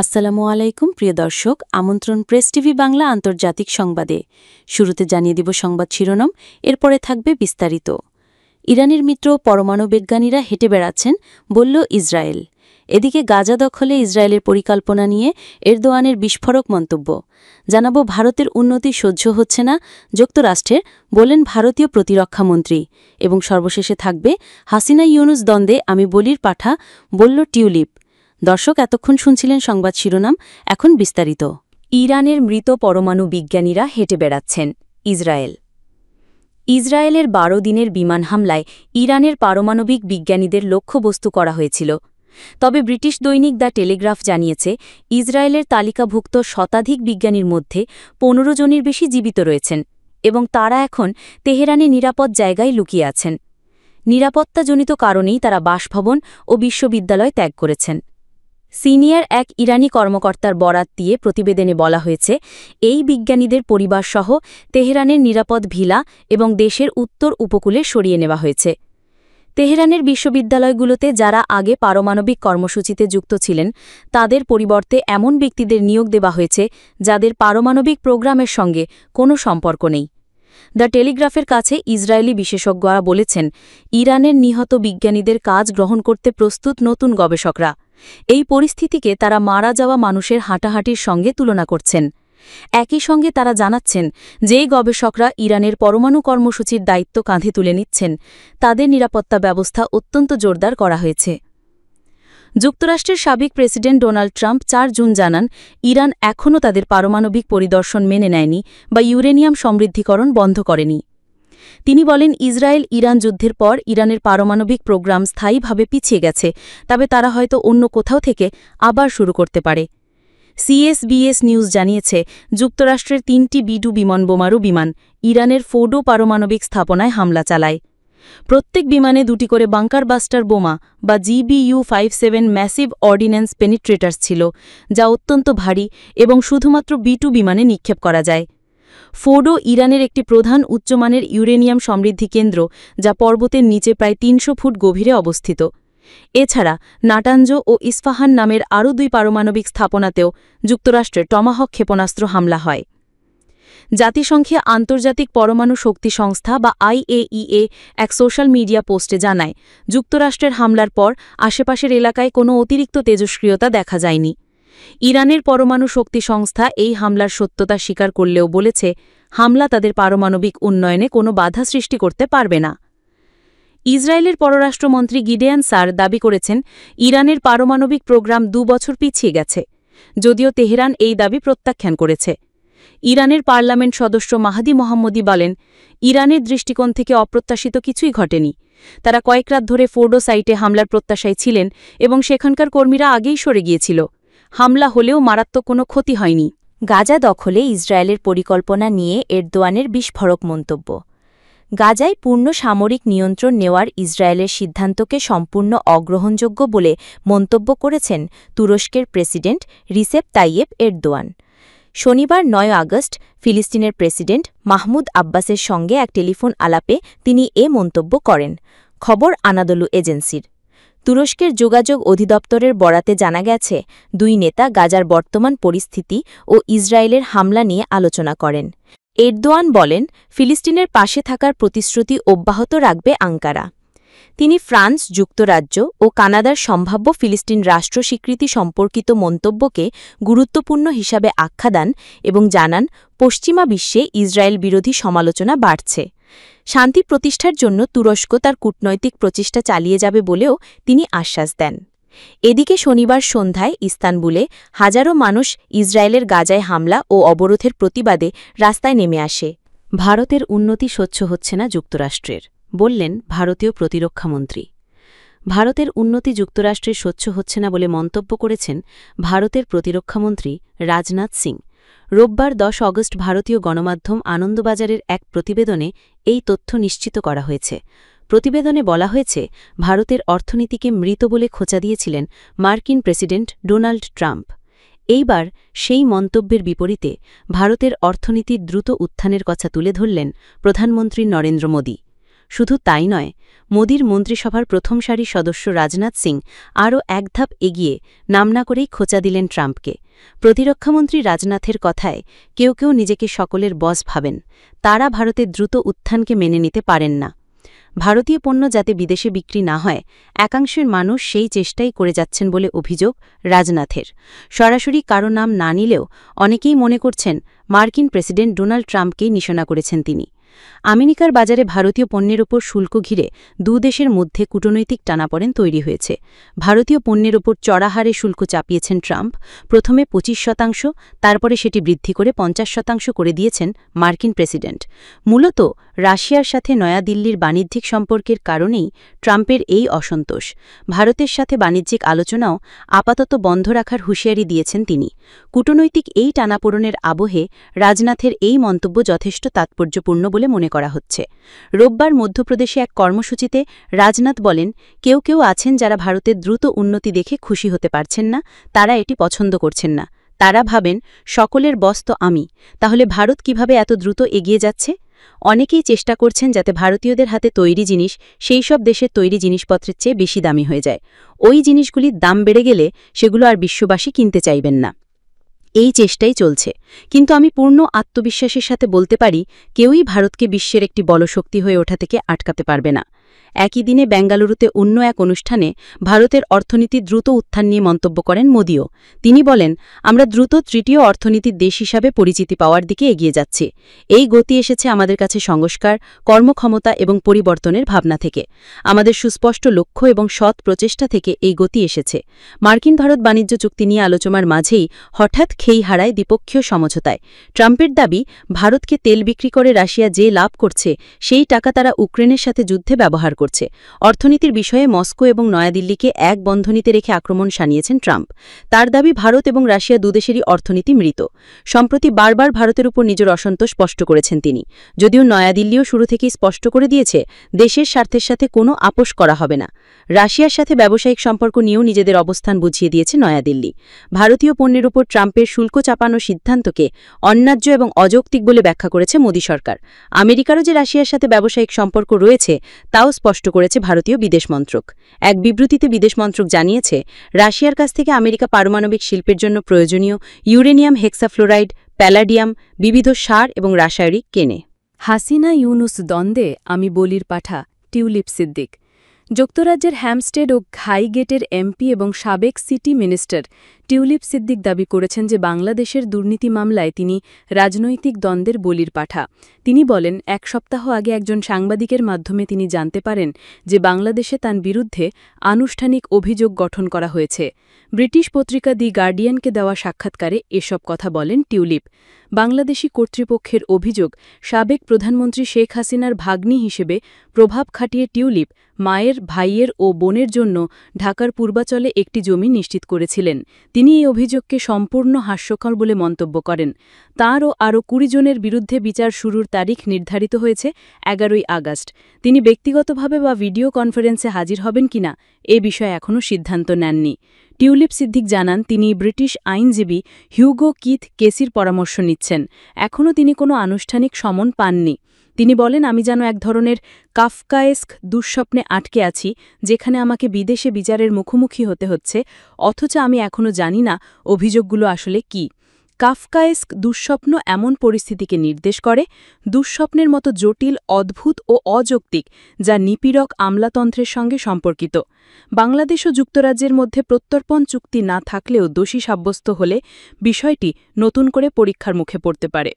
আসসালামু আলাইকুম প্রিয় দর্শক, আমন্ত্রণ প্রেস টিভি বাংলা আন্তর্জাতিক সংবাদে। শুরুতে জানিয়ে দিব সংবাদ শিরোনাম, এরপরে থাকবে বিস্তারিত। ইরানের মিত্র পরমাণু বিজ্ঞানীরা হেঁটে বেড়াচ্ছেন, বলল ইসরায়েল। এদিকে গাজা দখলে ইসরায়েলের পরিকল্পনা নিয়ে এরদোয়ানের বিস্ফোরক মন্তব্য। জানাবো ভারতের উন্নতি সহ্য হচ্ছে না যুক্তরাষ্ট্রের, বলেন ভারতীয় প্রতিরক্ষামন্ত্রী। এবং সর্বশেষে থাকবে হাসিনা ইউনুস দ্বন্দ্বে আমি বলির পাঠা, বলল টিউলিপ। দর্শক, এতক্ষণ শুনছিলেন সংবাদ শিরোনাম, এখন বিস্তারিত। ইরানের মৃত পরমাণু বিজ্ঞানীরা হেঁটে বেড়াচ্ছেন, ইসরায়েল। ইসরায়েলের ১২ দিনের বিমান হামলায় ইরানের পারমাণবিক বিজ্ঞানীদের লক্ষ্যবস্তু করা হয়েছিল। তবে ব্রিটিশ দৈনিক দ্য টেলিগ্রাফ জানিয়েছে, ইসরায়েলের তালিকাভুক্ত শতাধিক বিজ্ঞানীর মধ্যে ১৫ জনের বেশি জীবিত রয়েছেন এবং তারা এখন তেহরানে নিরাপদ জায়গায় লুকিয়ে আছেন। নিরাপত্তাজনিত কারণেই তারা বাসভবন ও বিশ্ববিদ্যালয় ত্যাগ করেছেন। সিনিয়র এক ইরানি কর্মকর্তার বরাত দিয়ে প্রতিবেদনে বলা হয়েছে, এই বিজ্ঞানীদের পরিবারসহ তেহরানের নিরাপদ ভিলা এবং দেশের উত্তর উপকূলে সরিয়ে নেওয়া হয়েছে। তেহরানের বিশ্ববিদ্যালয়গুলোতে যারা আগে পারমাণবিক কর্মসূচিতে যুক্ত ছিলেন, তাদের পরিবর্তে এমন ব্যক্তিদের নিয়োগ দেওয়া হয়েছে যাদের পারমাণবিক প্রোগ্রামের সঙ্গে কোনো সম্পর্ক নেই। দ্য টেলিগ্রাফের কাছে ইসরায়েলি বিশেষজ্ঞরা বলেছেন, ইরানের নিহত বিজ্ঞানীদের কাজ গ্রহণ করতে প্রস্তুত নতুন গবেষকরা। এই পরিস্থিতিকে তারা মারা যাওয়া মানুষের হাঁটাহাঁটির সঙ্গে তুলনা করছেন। একই সঙ্গে তারা জানাচ্ছেন, যে গবেষকরা ইরানের পরমাণু কর্মসূচির দায়িত্ব কাঁধে তুলে নিচ্ছেন, তাদের নিরাপত্তা ব্যবস্থা অত্যন্ত জোরদার করা হয়েছে। যুক্তরাষ্ট্রের সাবেক প্রেসিডেন্ট ডোনাল্ড ট্রাম্প ৪ জুন জানান, ইরান এখনও তাদের পারমাণবিক পরিদর্শন মেনে নেয়নি বা ইউরেনিয়াম সমৃদ্ধিকরণ বন্ধ করেনি। তিনি বলেন, ইসরায়েল ইরান যুদ্ধের পর ইরানের পারমাণবিক প্রোগ্রাম স্থায়ীভাবে পিছিয়ে গেছে, তবে তারা হয়তো অন্য কোথাও থেকে আবার শুরু করতে পারে। সিএসবিএস নিউজ জানিয়েছে, যুক্তরাষ্ট্রের ৩টি B-2 বিমানবোমারু বিমান ইরানের ফোর্ডো পারমাণবিক স্থাপনায় হামলা চালায়। প্রত্যেক বিমানে ২টি করে বাংকার বাস্টার বোমা বা GBU-57 ম্যাসিভ অর্ডিন্যান্স পেনিট্রেটার্স ছিল, যা অত্যন্ত ভারী এবং শুধুমাত্র B-2 বিমানে নিক্ষেপ করা যায়। ফোর্ডো ইরানের একটি প্রধান উচ্চমানের ইউরেনিয়াম সমৃদ্ধি কেন্দ্র, যা পর্বতের নিচে প্রায় ৩০০ ফুট গভীরে অবস্থিত। এছাড়া নাটাঞ্জ ও ইস্পাহান নামের আরও ২ পারমাণবিক স্থাপনাতেও যুক্তরাষ্ট্রের টমাহক ক্ষেপণাস্ত্র হামলা হয়। জাতিসংঘে আন্তর্জাতিক পরমাণু শক্তি সংস্থা বা IAEA এক সোশ্যাল মিডিয়া পোস্টে জানায়, যুক্তরাষ্ট্রের হামলার পর আশেপাশের এলাকায় কোনো অতিরিক্ত তেজস্ক্রিয়তা দেখা যায়নি। ইরানের পরমাণু শক্তি সংস্থা এই হামলার সত্যতা স্বীকার করলেও বলেছে, হামলা তাদের পারমাণবিক উন্নয়নে কোনো বাধা সৃষ্টি করতে পারবে না। ইসরায়েলের পররাষ্ট্রমন্ত্রী গিডেয়ান সার দাবি করেছেন, ইরানের পারমাণবিক প্রোগ্রাম ২ বছর পিছিয়ে গেছে, যদিও তেহরান এই দাবি প্রত্যাখ্যান করেছে। ইরানের পার্লামেন্ট সদস্য মাহাদি মোহাম্মদী বলেন, ইরানের দৃষ্টিকোণ থেকে অপ্রত্যাশিত কিছুই ঘটেনি। তারা কয়েক রাত ধরে ফোর্ডো সাইটে হামলার প্রত্যাশায় ছিলেন এবং সেখানকার কর্মীরা আগেই সরে গিয়েছিল। হামলা হলেও মারাত্মক কোনো ক্ষতি হয়নি। গাজা দখলে ইসরায়েলের পরিকল্পনা নিয়ে এরদোয়ানের বিস্ফোরক মন্তব্য। গাজায় পূর্ণ সামরিক নিয়ন্ত্রণ নেওয়ার ইসরায়েলের সিদ্ধান্তকে সম্পূর্ণ অগ্রহণযোগ্য বলে মন্তব্য করেছেন তুরস্কের প্রেসিডেন্ট রিসেপ তাইয়েপ এরদোয়ান। শনিবার ৯ আগস্ট ফিলিস্তিনের প্রেসিডেন্ট মাহমুদ আব্বাসের সঙ্গে এক টেলিফোন আলাপে তিনি এ মন্তব্য করেন, খবর আনাদোলু এজেন্সির। তুরস্কের যোগাযোগ অধিদপ্তরের বরাতে জানা গেছে, ২ নেতা গাজার বর্তমান পরিস্থিতি ও ইসরায়েলের হামলা নিয়ে আলোচনা করেন। এরদোয়ান বলেন, ফিলিস্তিনের পাশে থাকার প্রতিশ্রুতি অব্যাহত রাখবে আঙ্কারা। তিনি ফ্রান্স, যুক্তরাজ্য ও কানাডার সম্ভাব্য ফিলিস্তিন রাষ্ট্র স্বীকৃতি সম্পর্কিত মন্তব্যকে গুরুত্বপূর্ণ হিসাবে আখ্যা দেন এবং জানান, পশ্চিমা বিশ্বে ইসরায়েল বিরোধী সমালোচনা বাড়ছে। শান্তি প্রতিষ্ঠার জন্য তুরস্ক তার কূটনৈতিক প্রচেষ্টা চালিয়ে যাবে বলেও তিনি আশ্বাস দেন। এদিকে শনিবার সন্ধ্যায় ইস্তানবুলে হাজারো মানুষ ইসরায়েলের গাজায় হামলা ও অবরোধের প্রতিবাদে রাস্তায় নেমে আসে। ভারতের উন্নতি সহ্য হচ্ছে না যুক্তরাষ্ট্রের, বললেন ভারতীয় প্রতিরক্ষামন্ত্রী। ভারতের উন্নতি যুক্তরাষ্ট্রের সহ্য হচ্ছে না বলে মন্তব্য করেছেন ভারতের প্রতিরক্ষামন্ত্রী রাজনাথ সিং। রোববার ১০ অগস্ট ভারতীয় গণমাধ্যম আনন্দবাজারের এক প্রতিবেদনে এই তথ্য নিশ্চিত করা হয়েছে। প্রতিবেদনে বলা হয়েছে, ভারতের অর্থনীতিকে মৃত বলে খোঁচা দিয়েছিলেন মার্কিন প্রেসিডেন্ট ডোনাল্ড ট্রাম্প। এইবার সেই মন্তব্যের বিপরীতে ভারতের অর্থনীতির দ্রুত উত্থানের কথা তুলে ধরলেন প্রধানমন্ত্রী নরেন্দ্র মোদী। শুধু তাই নয়, মোদির মন্ত্রিসভার প্রথম সারির সদস্য রাজনাথ সিং আরও এক ধাপ এগিয়ে নাম না করেই খোঁচা দিলেন ট্রাম্পকে। প্রতিরক্ষামন্ত্রী রাজনাথের কথায় কেউ কেউ নিজেকে সকলের বস ভাবেন, তারা ভারতের দ্রুত উত্থানকে মেনে নিতে পারেন না। ভারতীয় পণ্য যাতে বিদেশে বিক্রি না হয়, একাংশের মানুষ সেই চেষ্টাই করে যাচ্ছেন বলে অভিযোগ রাজনাথের। সরাসরি কারো নাম না নিলেও অনেকেই মনে করছেন মার্কিন প্রেসিডেন্ট ডোনাল্ড ট্রাম্পকেই নিশানা করেছেন তিনি। আমেরিকার বাজারে ভারতীয় পণ্যের ওপর শুল্ক ঘিরে দেশের মধ্যে কূটনৈতিক টানাপোড়েন তৈরি হয়েছে। ভারতীয় পণ্যের ওপর চড়া হারে শুল্ক চাপিয়েছেন ট্রাম্প। প্রথমে 25%, তারপরে সেটি বৃদ্ধি করে 50% করে দিয়েছেন মার্কিন প্রেসিডেন্ট। মূলত রাশিয়ার সাথে নয়াদিল্লির বাণিজ্যিক সম্পর্কের কারণেই ট্রাম্পের এই অসন্তোষ। ভারতের সাথে বাণিজ্যিক আলোচনাও আপাতত বন্ধ রাখার হুঁশিয়ারি দিয়েছেন তিনি। কূটনৈতিক এই টানাপোড়েনের আবহে রাজনাথের এই মন্তব্য যথেষ্ট তাৎপর্যপূর্ণ বলে মনে করা হচ্ছে। রোববার মধ্যপ্রদেশে এক কর্মসূচিতে রাজনাথ বলেন, কেউ কেউ আছেন যারা ভারতের দ্রুত উন্নতি দেখে খুশি হতে পারছেন না, তারা এটি পছন্দ করছেন না। তারা ভাবেন সকলের বস তো আমি, তাহলে ভারত কিভাবে এত দ্রুত এগিয়ে যাচ্ছে? অনেকেই চেষ্টা করছেন যাতে ভারতীয়দের হাতে তৈরি জিনিস সেই সব দেশের তৈরি জিনিসপত্রের চেয়ে বেশি দামি হয়ে যায়। ওই জিনিসগুলির দাম বেড়ে গেলে সেগুলো আর বিশ্ববাসী কিনতে চাইবেন না। এই চেষ্টাই চলছে, কিন্তু আমি পূর্ণ আত্মবিশ্বাসের সাথে বলতে পারি কেউই ভারতকে বিশ্বের একটি বলশক্তি হয়ে ওঠা থেকে আটকাতে পারবে না। একই দিনে বেঙ্গালুরুতে অন্য এক অনুষ্ঠানে ভারতের অর্থনীতির দ্রুত উত্থান নিয়ে মন্তব্য করেন মোদিও। তিনি বলেন, আমরা দ্রুত তৃতীয় অর্থনীতির দেশ হিসাবে পরিচিতি পাওয়ার দিকে এগিয়ে যাচ্ছি। এই গতি এসেছে আমাদের কাছে সংস্কার, কর্মক্ষমতা এবং পরিবর্তনের ভাবনা থেকে। আমাদের সুস্পষ্ট লক্ষ্য এবং সৎ প্রচেষ্টা থেকে এই গতি এসেছে। মার্কিন ভারত বাণিজ্য চুক্তি নিয়ে আলোচনার মাঝেই হঠাৎ খেই হারায় দ্বিপক্ষীয় সমঝোতায়। ট্রাম্পের দাবি, ভারতকে তেল বিক্রি করে রাশিয়া যে লাভ করছে সেই টাকা তারা ইউক্রেনের সাথে যুদ্ধে ব্যবহার করছে। অর্থনীতির বিষয়ে মস্কো এবং নয়াদিল্লিকে এক বন্ধনীতে রেখে আক্রমণ শানিয়েছেন ট্রাম্প। তার দাবি, ভারত এবং রাশিয়া দুদেশেরই অর্থনীতি মৃত। সম্প্রতি বারবার ভারতের উপর নিজের অসন্তোষ স্পষ্ট করেছেন তিনি। যদিও নয়াদিল্লিও শুরু থেকেই স্পষ্ট করে দিয়েছে দেশের স্বার্থের সাথে কোনো আপোষ করা হবে না। রাশিয়ার সাথে ব্যবসায়িক সম্পর্ক নিয়েও নিজেদের অবস্থান বুঝিয়ে দিয়েছে নয়াদিল্লি। ভারতীয় পণ্যের উপর ট্রাম্পের শুল্ক চাপানোর সিদ্ধান্তকে অন্যায্য এবং অযৌক্তিক বলে ব্যাখ্যা করেছে মোদি সরকার। আমেরিকারও যে রাশিয়ার সাথে ব্যবসায়িক সম্পর্ক রয়েছে তাও স্পষ্ট করেছে ভারতীয় বিদেশ মন্ত্রক। এক বিবৃতিতে বিদেশ মন্ত্রক জানিয়েছে, রাশিয়ার কাছ থেকে আমেরিকা পারমাণবিক শিল্পের জন্য প্রয়োজনীয় ইউরেনিয়াম, হেক্সাফ্লোরাইড, প্যালাডিয়াম, বিবিধ সার এবং রাসায়নিক কেনে। হাসিনা ইউনুস দ্বন্দ্বে আমি বলির পাঠা টিউলিপ সিদ্দিক। যুক্তরাজ্যের হ্যামস্টেড ও ঘাইগেটের এমপি এবং সাবেক সিটি মিনিস্টার টিউলিপ সিদ্দিক দাবি করেছেন যে বাংলাদেশের দুর্নীতি মামলায় তিনি রাজনৈতিক দ্বন্দ্বের বলির পাঠা। তিনি বলেন, এক সপ্তাহ আগে একজন সাংবাদিকের মাধ্যমে তিনি জানতে পারেন যে বাংলাদেশে তার বিরুদ্ধে আনুষ্ঠানিক অভিযোগ গঠন করা হয়েছে। ব্রিটিশ পত্রিকা দি গার্ডিয়ানকে দেওয়া সাক্ষাৎকারে এসব কথা বলেন টিউলিপ। বাংলাদেশি কর্তৃপক্ষের অভিযোগ, সাবেক প্রধানমন্ত্রী শেখ হাসিনার ভাগ্নি হিসেবে প্রভাব খাটিয়ে টিউলিপ মায়ের, ভাইয়ের ও বোনের জন্য ঢাকার পূর্বাচলে একটি জমি নিশ্চিত করেছিলেন। তিনি এই অভিযোগকে সম্পূর্ণ হাস্যকর বলে মন্তব্য করেন। তাঁর ও আরও ২০ জনের বিরুদ্ধে বিচার শুরুর তারিখ নির্ধারিত হয়েছে ১১ই আগস্ট। তিনি ব্যক্তিগতভাবে বা ভিডিও কনফারেন্সে হাজির হবেন কিনা এ বিষয়ে এখনও সিদ্ধান্ত নেননি। টিউলিপ সিদ্দিক জানান, তিনি ব্রিটিশ আইনজীবী হিউগো কিথ কেসির পরামর্শ নিচ্ছেন। এখনও তিনি কোনো আনুষ্ঠানিক সমন পাননি। তিনি বলেন, আমি যেন এক ধরনের কাফকায়েস্ক দুঃস্বপ্নে আটকে আছি, যেখানে আমাকে বিদেশে বিচারের মুখোমুখি হতে হচ্ছে, অথচ আমি এখনও জানি না অভিযোগগুলো আসলে কী। কাফকায়েস্ক দুঃস্বপ্ন এমন পরিস্থিতিকে নির্দেশ করে, দুঃস্বপ্নের মতো জটিল, অদ্ভুত ও অযৌক্তিক, যা নিপীড়ক আমলাতন্ত্রের সঙ্গে সম্পর্কিত। বাংলাদেশ ও যুক্তরাজ্যের মধ্যে প্রত্যর্পণ চুক্তি না থাকলেও দোষী সাব্যস্ত হলে বিষয়টি নতুন করে পরীক্ষার মুখে পড়তে পারে।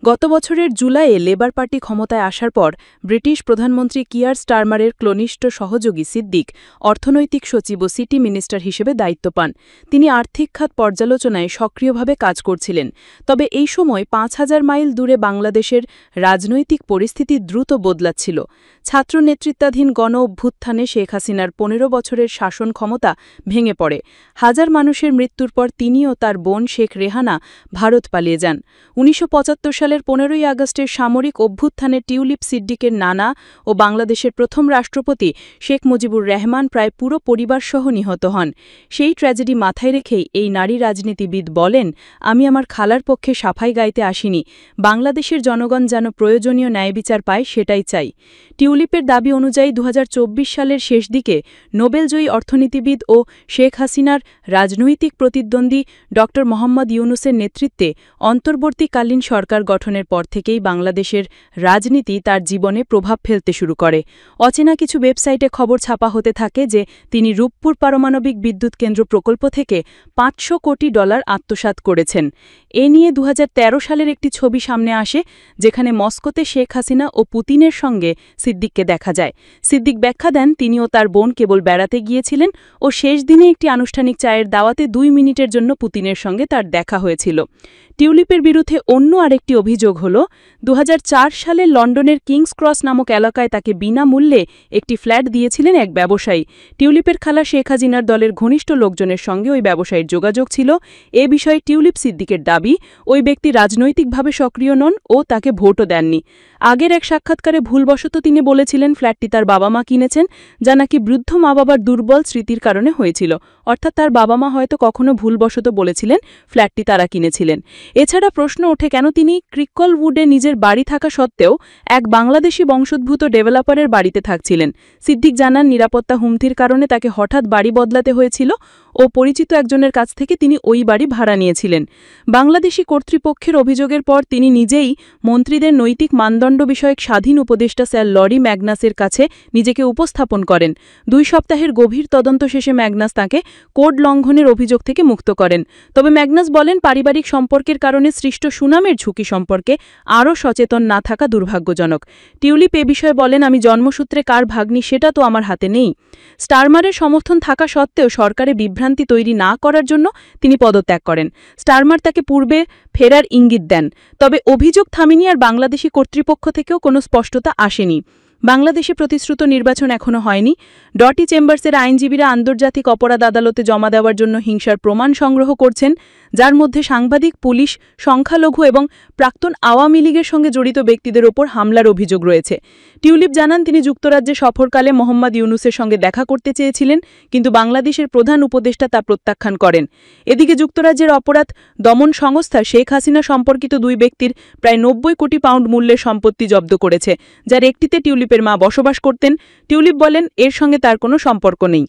গত বছরের জুলাইয়ে লেবার পার্টি ক্ষমতায় আসার পর ব্রিটিশ প্রধানমন্ত্রী কিয়ার স্টারমারের ঘনিষ্ঠ সহযোগী সিদ্দিক অর্থনৈতিক সচিব ও সিটি মিনিস্টার হিসেবে দায়িত্ব পান। তিনি আর্থিক খাত পর্যালোচনায় সক্রিয়ভাবে কাজ করছিলেন। তবে এই সময় ৫,০০০ মাইল দূরে বাংলাদেশের রাজনৈতিক পরিস্থিতি দ্রুত বদলাচ্ছিল। ছাত্র নেতৃত্বাধীন গণ অভ্যুত্থানে শেখ হাসিনার ১৫ বছরের শাসন ক্ষমতা ভেঙে পড়ে। হাজার মানুষের মৃত্যুর পর তিনি ও তার বোন শেখ রেহানা ভারত পালিয়ে যান। ১৯৭৫ সালে সালের 15ই আগস্টের সামরিক অভ্যুত্থানে টিউলিপ সিদ্দিকের নানা ও বাংলাদেশের প্রথম রাষ্ট্রপতি শেখ মুজিবুর রহমান প্রায় পুরো পরিবারসহ নিহত হন। সেই ট্র্যাজেডি মাথায় রেখেই এই নারী রাজনীতিবিদ বলেন, আমি আমার খালার পক্ষে সাফাই গাইতে আসিনি, বাংলাদেশের জনগণ যেন প্রয়োজনীয় ন্যায়বিচার পায় সেটাই চাই। টিউলিপের দাবি অনুযায়ী 2024 সালের শেষ দিকে নোবেলজয়ী অর্থনীতিবিদ ও শেখ হাসিনার রাজনৈতিক প্রতিদ্বন্দ্বী ড. মোহাম্মদ ইউনূসের নেতৃত্বে অন্তর্বর্তীকালীন সরকার গঠনের পর থেকেই বাংলাদেশের রাজনীতি তার জীবনে প্রভাব ফেলতে শুরু করে। অচেনা কিছু ওয়েবসাইটে খবর ছাপা হতে থাকে যে তিনি রূপপুর পারমাণবিক বিদ্যুৎ কেন্দ্র প্রকল্প থেকে $500 কোটি আত্মসাৎ করেছেন। এ নিয়ে 2013 সালের একটি ছবি সামনে আসে, যেখানে মস্কোতে শেখ হাসিনা ও পুতিনের সঙ্গে সিদ্দিককে দেখা যায়। সিদ্দিক ব্যাখ্যা দেন, তিনি ও তার বোন কেবল বেড়াতে গিয়েছিলেন ও শেষ দিনে একটি আনুষ্ঠানিক চায়ের দাওয়াতে 2 মিনিটের জন্য পুতিনের সঙ্গে তার দেখা হয়েছিল। টিউলিপের বিরুদ্ধে অন্য আরেকটি অভিযোগ হল, 2004 সালে লন্ডনের কিংস ক্রস নামক এলাকায় তাকে বিনামূল্যে একটি ফ্ল্যাট দিয়েছিলেন এক ব্যবসায়ী। টিউলিপের খালা শেখ হাসিনার দলের ঘনিষ্ঠ লোকজনের সঙ্গে ওই ব্যবসায়ীর যোগাযোগ ছিল। এ বিষয়ে টিউলিপ সিদ্দিকের দাবি, ওই ব্যক্তি রাজনৈতিকভাবে সক্রিয় নন ও তাকে ভোটও দেননি। আগের এক সাক্ষাৎকারে ভুলবশত তিনি বলেছিলেন ফ্ল্যাটটি তার বাবা মা কিনেছেন, যা নাকি বৃদ্ধ মা বাবার দুর্বল স্মৃতির কারণে হয়েছিল। অর্থাৎ তার বাবা মা হয়তো কখনো ভুলবশত বলেছিলেন ফ্ল্যাটটি তারা কিনেছিলেন। এছাড়া প্রশ্ন ওঠে, কেন তিনি ক্রিকলউডে নিজের বাড়ি থাকা সত্ত্বেও এক বাংলাদেশি বংশোদ্ভূত ডেভেলপারের বাড়িতে থাকছিলেন। সিদ্দিক জানান, নিরাপত্তা হুমকির কারণে তাকে হঠাৎ বাড়ি বদলাতে হয়েছিল ও পরিচিত একজনের কাছ থেকে তিনি ওই বাড়ি ভাড়া নিয়েছিলেন। বাংলাদেশি কর্তৃপক্ষের অভিযোগের পর তিনি নিজেই মন্ত্রীদের নৈতিক মানদণ্ড বিষয়ক স্বাধীন উপদেষ্টা স্যার লরি ম্যাগনাসের কাছে নিজেকে উপস্থাপন করেন। 2 সপ্তাহের গভীর তদন্ত শেষে ম্যাগনাস তাঁকে কোড লঙ্ঘনের অভিযোগ থেকে মুক্ত করেন। তবে ম্যাগনাস বলেন, পারিবারিক সম্পর্কের কারণে সৃষ্ট সুনামের ঝুঁকি সম্পর্কে আরও সচেতন না থাকা দুর্ভাগ্যজনক। টিউলিপ এ বিষয়ে বলেন, আমি জন্মসূত্রে কার ভাগ্নি সেটা তো আমার হাতে নেই। স্টারমারের সমর্থন থাকা সত্ত্বেও সরকারে বিভ্রান্তি তৈরি না করার জন্য তিনি পদত্যাগ করেন। স্টারমার তাকে পূর্বে ফেরার ইঙ্গিত দেন, তবে অভিযোগ থামেনি আর বাংলাদেশি কর্তৃপক্ষ থেকেও কোনো স্পষ্টতা আসেনি। বাংলাদেশে প্রতিশ্রুত নির্বাচন এখনও হয়নি। ডটি চেম্বার্সের আইনজীবীরা আন্তর্জাতিক অপরাধ আদালতে জমা দেওয়ার জন্য হিংসার প্রমাণ সংগ্রহ করছেন, যার মধ্যে সাংবাদিক, পুলিশ, সংখ্যালঘু এবং প্রাক্তন আওয়ামী লীগের সঙ্গে জড়িত ব্যক্তিদের ওপর হামলার অভিযোগ রয়েছে। টিউলিপ জানান, তিনি যুক্তরাজ্যে সফরকালে মোহাম্মদ ইউনূসের সঙ্গে দেখা করতে চেয়েছিলেন, কিন্তু বাংলাদেশের প্রধান উপদেষ্টা তা প্রত্যাখ্যান করেন। এদিকে যুক্তরাজ্যের অপরাধ দমন সংস্থা শেখ হাসিনা সম্পর্কিত 2 ব্যক্তির প্রায় 90 কোটি পাউন্ড মূল্যের সম্পত্তি জব্দ করেছে, যার একটিতে টিউলিপের মা বসবাস করতেন। টিউলিপ বলেন, এর সঙ্গে তার কোনো সম্পর্ক নেই।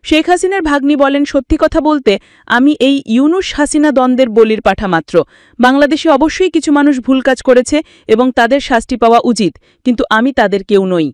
শেখ হাসিনার ভাগ্নি বলেন, সত্যি কথা বলতে আমি এই ইউনূস হাসিনা দ্বন্দ্বের বলির পাঠা মাত্র। বাংলাদেশে অবশ্যই কিছু মানুষ ভুল কাজ করেছে এবং তাদের শাস্তি পাওয়া উচিত, কিন্তু আমি তাদের কেউ নই।